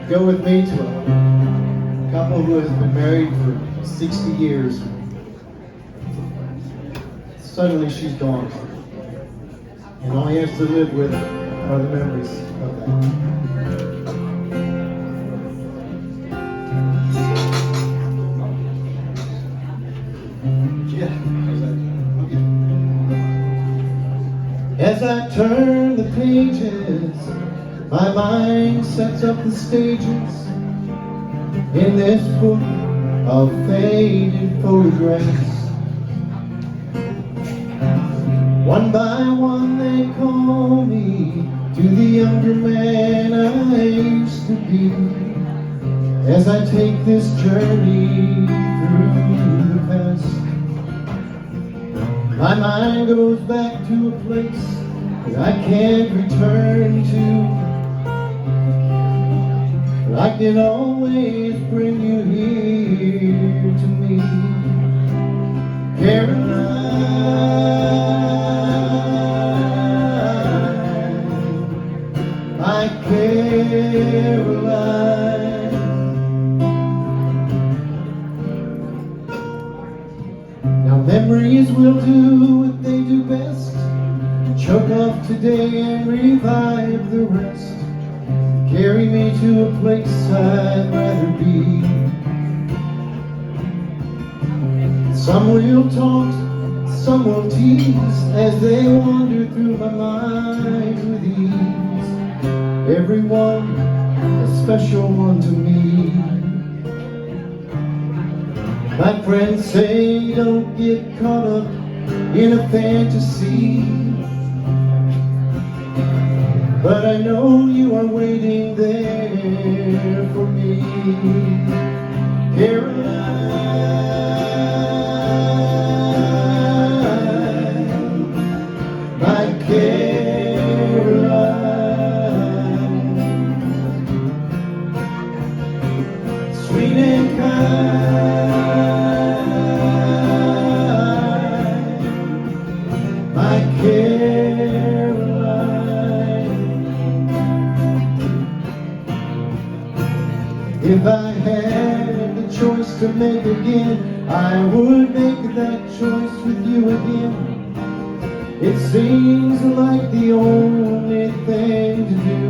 Go with me to a couple who has been married for 60 years. Suddenly she's gone, and all he has to live with are the memories of that. As I turn the pages, my mind sets up the stages in this book of faded photographs. One by one they call me to the younger man I used to be, as I take this journey through the past. My mind goes back to a place that I can't return to. But I can always bring you here to me, Caroline, my Caroline. Now memories will do what they do best, choke off today and revive the rest. Carry me to a place I'd rather be. Some will taunt, some will tease, as they wander through my mind with ease. Everyone a special one to me. My friends say don't get caught up in a fantasy, but I know you are waiting there for me, Caroline, my Caroline, sweet and kind, my Caroline. If I had the choice to make again, I would make that choice with you again. It seems like the only thing to do.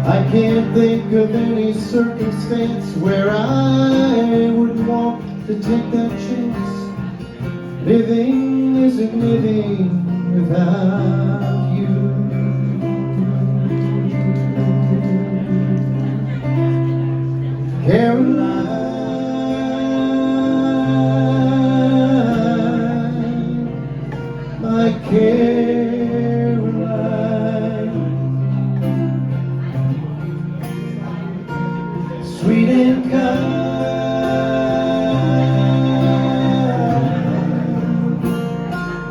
I can't think of any circumstance where I would want to take that chance. Living isn't living without you. Caroline, my Caroline, sweet and kind,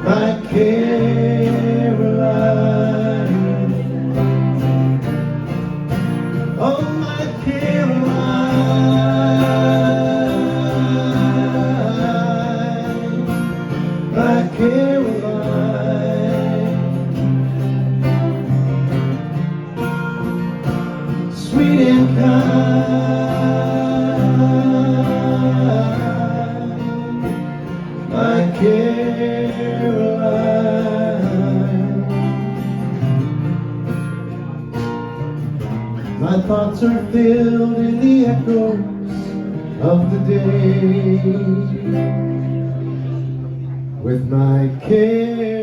my Caroline, oh my Caroline. Caroline, sweet and kind, my Caroline. My thoughts are filled in the echoes of the day with my care.